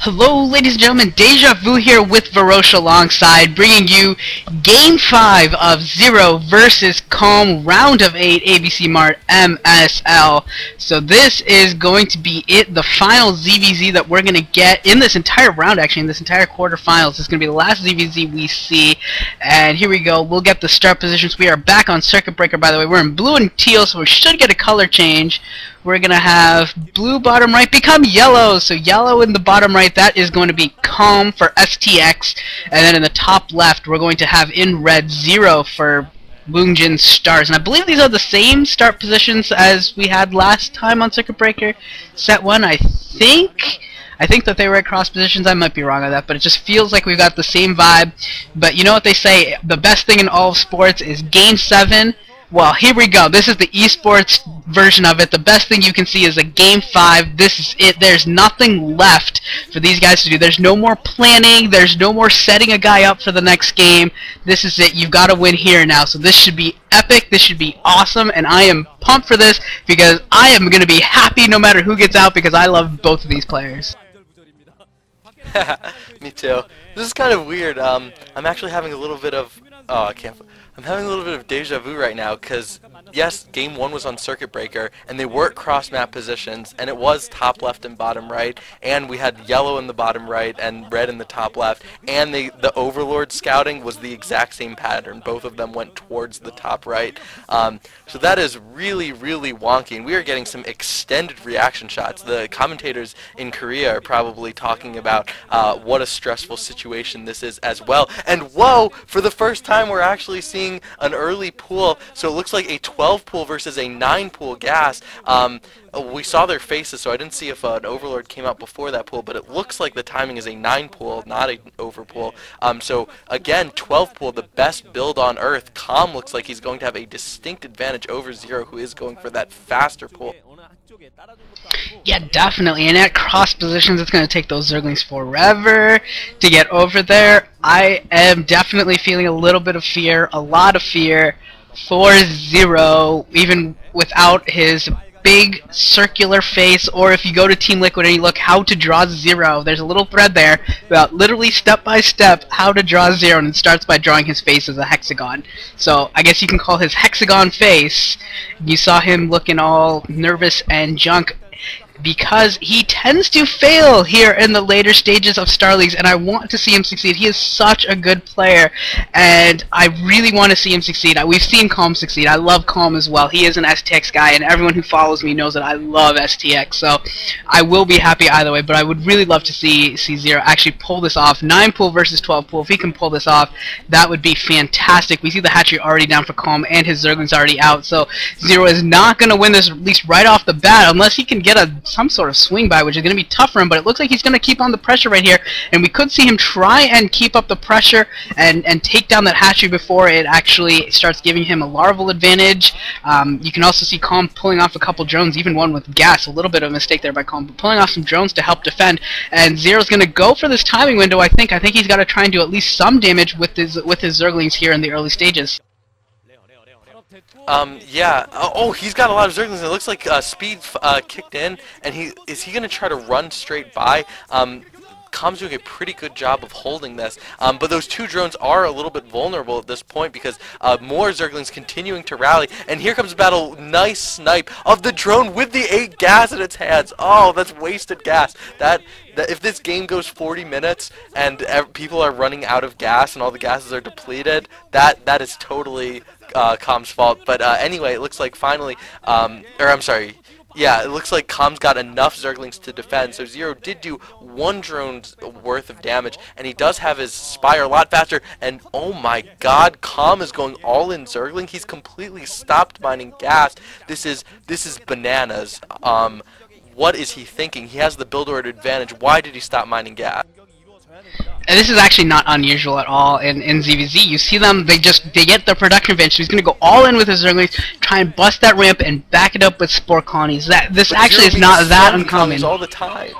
Hello ladies and gentlemen, Deja Vu here with Vorosh alongside, bringing you Game 5 of Zero versus Calm, Round of 8, ABC Mart, MSL. So this is going to be the final ZVZ that we're going to get in this entire round, actually, in this entire quarterfinals. This is going to be the last ZVZ we see, and here we go. We'll get the start positions. We are back on Circuit Breaker, by the way. We're in blue and teal, so we should get a color change. We're going to have blue bottom right become yellow, so yellow in the bottom right, that is going to be Calm for STX, and then in the top left we're going to have in red Zero for Woongjin Stars. And I believe these are the same start positions as we had last time on Circuit Breaker Set 1, I think that they were at cross positions. I might be wrong on that, but it just feels like we've got the same vibe. But you know what they say, the best thing in all of sports is Game 7. Well, here we go. This is the esports version of it. The best thing you can see is a Game 5. This is it. There's nothing left for these guys to do. There's no more planning. There's no more setting a guy up for the next game. This is it. You've got to win here now. So this should be epic. This should be awesome. And I am pumped for this because I am going to be happy no matter who gets out because I love both of these players. Me too. This is kind of weird. I'm actually having a little bit of... Oh, I'm having a little bit of deja vu right now because, yes, Game 1 was on Circuit Breaker, and they were at cross-map positions, and it was top left and bottom right, and we had yellow in the bottom right and red in the top left, and the Overlord scouting was the exact same pattern. Both of them went towards the top right. So that is really, really wonky, and we are getting some extended reaction shots. The commentators in Korea are probably talking about what a stressful situation this is as well. And whoa, for the first time we're actually seeing an early pool, so it looks like a 12 pool versus a 9 pool gas. We saw their faces, so I didn't see if an Overlord came out before that pool, but it looks like the timing is a 9 pool, not an over pool. So again, 12 pool, the best build on Earth. Calm looks like he's going to have a distinct advantage over Zero, who is going for that faster pool. Yeah, definitely. And at cross positions, it's going to take those Zerglings forever to get over there. I am definitely feeling a little bit of fear, a lot of fear for Zero, even without his big circular face. Or if you go to Team Liquid and you look how to draw Zero, there's a little thread there about literally step by step how to draw Zero, and it starts by drawing his face as a hexagon. So I guess you can call his hexagon face. You saw him looking all nervous and junk because he tends to fail here in the later stages of Star Leagues, and I want to see him succeed. He is such a good player, and I really want to see him succeed. We've seen Calm succeed. I love Calm as well. He is an STX guy, and everyone who follows me knows that I love STX, so I will be happy either way, but I would really love to see Zero actually pull this off. 9 pool versus 12 pool. If he can pull this off, that would be fantastic. We see the hatchery already down for Calm, and his Zergling's already out, so Zero is not going to win this, at least right off the bat, unless he can get some sort of swing by, which is going to be tough for him, but it looks like he's going to keep on the pressure right here, and we could see him try and keep up the pressure and take down that hatchery before it actually starts giving him a larval advantage. You can also see Calm pulling off a couple drones, even one with gas. A little bit of a mistake there by Calm, but pulling off some drones to help defend, and Zero's going to go for this timing window. I think he's got to try and do at least some damage with his Zerglings here in the early stages. Yeah. Oh, he's got a lot of Zerglings. It looks like speed kicked in, and is he going to try to run straight by? Calm's doing a pretty good job of holding this, but those 2 drones are a little bit vulnerable at this point because more Zerglings continuing to rally, and here comes battle. Nice snipe of the drone with the 8 gas in its hands. Oh, that's wasted gas. That if this game goes 40 minutes and people are running out of gas and all the gases are depleted, that is totally Calm's fault. But anyway, it looks like finally, yeah, it looks like Calm's got enough Zerglings to defend, so Zero did do 1 drone's worth of damage, and he does have his Spire a lot faster, and oh my god, Calm is going all in Zergling. He's completely stopped mining gas. This is bananas. What is he thinking? He has the build order advantage. Why did he stop mining gas? And this is actually not unusual at all in ZVZ. You see them, they get their production advantage. So he's going to go all in with his Zerglings, try and bust that ramp and back it up with Spore Colonies. This actually is not that uncommon. All the time.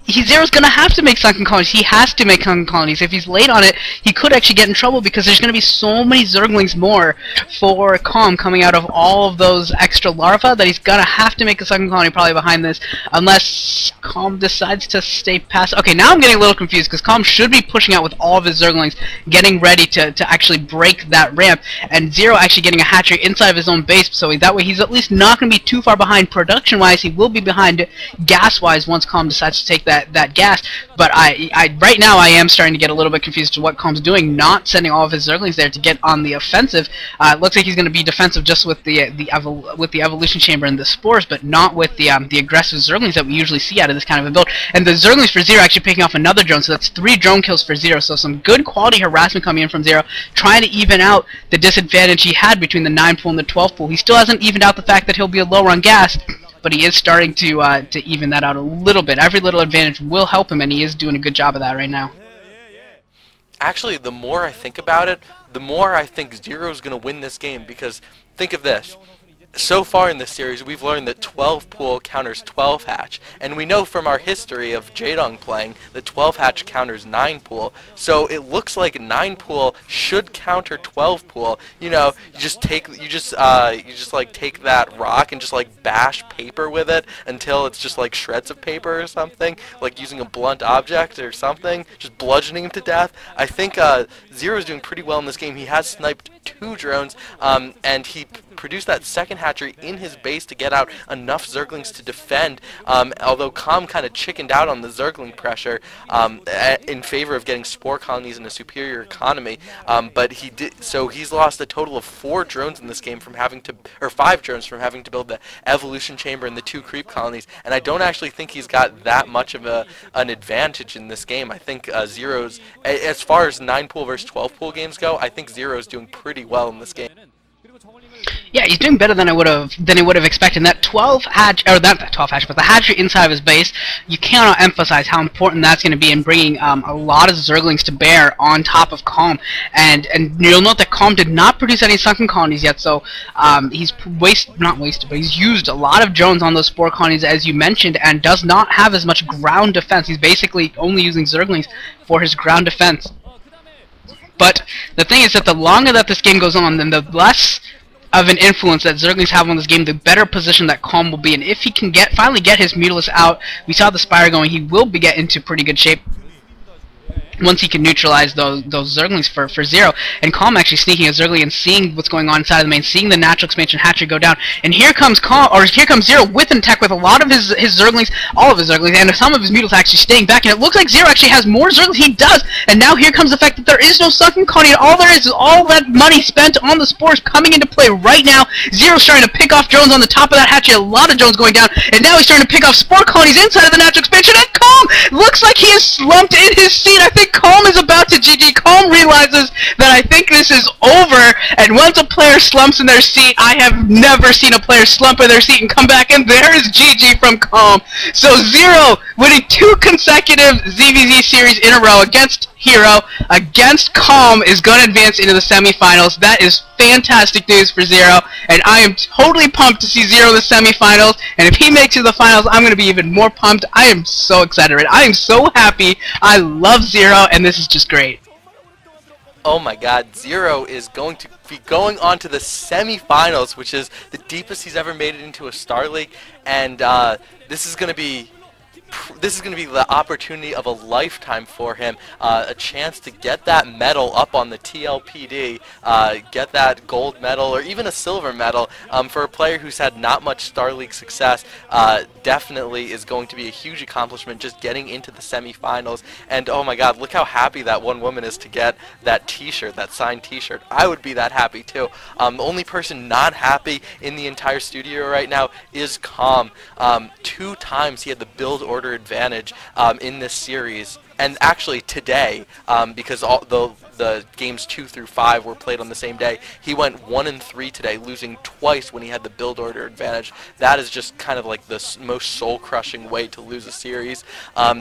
Zero's gonna have to make sunken colonies. He has to make sunken colonies. If he's late on it, he could actually get in trouble because there's gonna be so many Zerglings more for Calm coming out of all of those extra larvae that he's gonna have to make a sunken colony probably behind this, unless Calm decides to stay past. Okay, now I'm getting a little confused because Calm should be pushing out with all of his Zerglings, getting ready to actually break that ramp, and Zero actually getting a hatchery inside of his own base, so that way he's at least not gonna be too far behind production-wise. He will be behind gas-wise once Calm decides to take that gas, but right now I am starting to get a little bit confused to what Calm's doing, not sending all of his Zerglings there to get on the offensive. It looks like he's going to be defensive just with the evolution chamber and the spores, but not with the aggressive Zerglings that we usually see out of this kind of a build. And the Zerglings for Zero actually picking off another drone, so that's 3 drone kills for Zero. So some good quality harassment coming in from Zero, trying to even out the disadvantage he had between the 9 pool and the 12 pool. He still hasn't evened out the fact that he'll be lower on gas, but he is starting to even that out a little bit. Every little advantage will help him, and he is doing a good job of that right now. Actually, the more I think about it, the more I think Zero's going to win this game, because think of this. So far in this series, we've learned that 12 pool counters 12 hatch, and we know from our history of Jaedong playing that 12 hatch counters 9 pool. So it looks like 9 pool should counter 12 pool. You know, you just take like take that rock and just like bash paper with it until it's just like shreds of paper or something, like using a blunt object or something, just bludgeoning him to death. I think Zero's doing pretty well in this game. He has sniped 2 drones, and he produced that second hatchery in his base to get out enough Zerglings to defend, although Calm kind of chickened out on the Zergling pressure in favor of getting spore colonies in a superior economy, but he did, so he's lost a total of 4 drones in this game from having to, or 5 drones from having to build the evolution chamber and the 2 creep colonies, and I don't actually think he's got that much of an advantage in this game. I think Zero's, as far as 9 pool versus 12 pool games go, I think Zero's doing pretty well in this game. Yeah, he's doing better than I would have expected. That 12 hatch, or not that 12 hatch, but the hatchery inside of his base, you cannot emphasize how important that's going to be in bringing a lot of Zerglings to bear on top of Calm. And you'll note that Calm did not produce any sunken colonies yet, so he's he's used a lot of drones on those spore colonies, as you mentioned, and does not have as much ground defense. He's basically only using Zerglings for his ground defense. But the thing is that the longer that this game goes on, then the less of an influence that Zerglings have on this game, the better position that Calm will be in. If he can finally get his Mutalisk out, we saw the Spire going, he will get into pretty good shape once he can neutralize those Zerglings for Zero. And Calm actually sneaking a Zergling and seeing what's going on inside of the main, seeing the natural expansion hatchery go down. And here comes Zero with an attack with a lot of his Zerglings, all of his Zerglings, and some of his Mutals actually staying back. And it looks like Zero actually has more Zerglings. He does. And now here comes the fact that there is no sunken colony. All there is all that money spent on the spores coming into play right now. Zero's trying to pick off drones on the top of that hatchery. A lot of drones going down. And now he's trying to pick off spore colonies inside of the natural expansion. And Calm looks like he is slumped in his seat. I think Calm is about to GG. Calm realizes that I think this is over, and once a player slumps in their seat, I have never seen a player slump in their seat and come back, and there is GG from Calm. So Zero winning 2 consecutive ZVZ series in a row against Hero, against Calm, is going to advance into the semifinals. That is fantastic news for Zero, and I am totally pumped to see Zero in the semifinals, and if he makes it to the finals, I'm going to be even more pumped. I am so excited. I am so happy. I love Zero, and this is just great. Oh my god, Zero is going to be going on to the semifinals, which is the deepest he's ever made it into a Star League, and this is going to be the opportunity of a lifetime for him, a chance to get that medal up on the TLPD, get that gold medal or even a silver medal. For a player who's had not much Star League success, definitely is going to be a huge accomplishment just getting into the semifinals. And oh my god, look how happy that one woman is to get that t-shirt, that signed t-shirt. I would be that happy too. The only person not happy in the entire studio right now is Calm. 2 times he had the build order advantage in this series, and actually today, because all the games 2 through 5 were played on the same day, he went 1-3 today, losing twice when he had the build order advantage. That is just kind of like the most soul-crushing way to lose a series.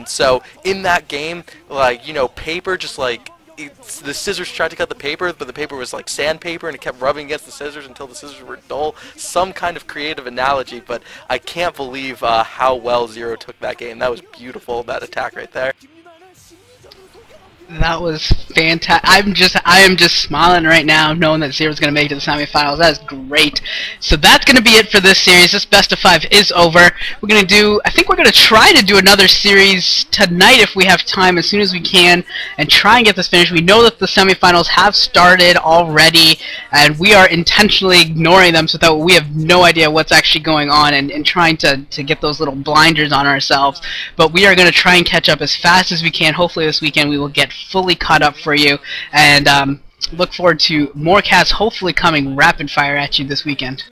So in that game, like, you know, paper just like the scissors tried to cut the paper, but the paper was like sandpaper, and it kept rubbing against the scissors until the scissors were dull. Some kind of creative analogy, but I can't believe how well Zero took that game. That was beautiful, that attack right there. That was fantastic. I am just smiling right now, knowing that Zero's going to make it to the semifinals. That is great. So that's going to be it for this series. This best of 5 is over. We're going to do, I think we're going to try to do another series tonight if we have time, as soon as we can, and try and get this finished. We know that the semifinals have started already, and we are intentionally ignoring them so that we have no idea what's actually going on, and trying to get those little blinders on ourselves. But we are going to try and catch up as fast as we can. Hopefully this weekend we will get fully caught up for you, and look forward to more casts hopefully coming rapid fire at you this weekend.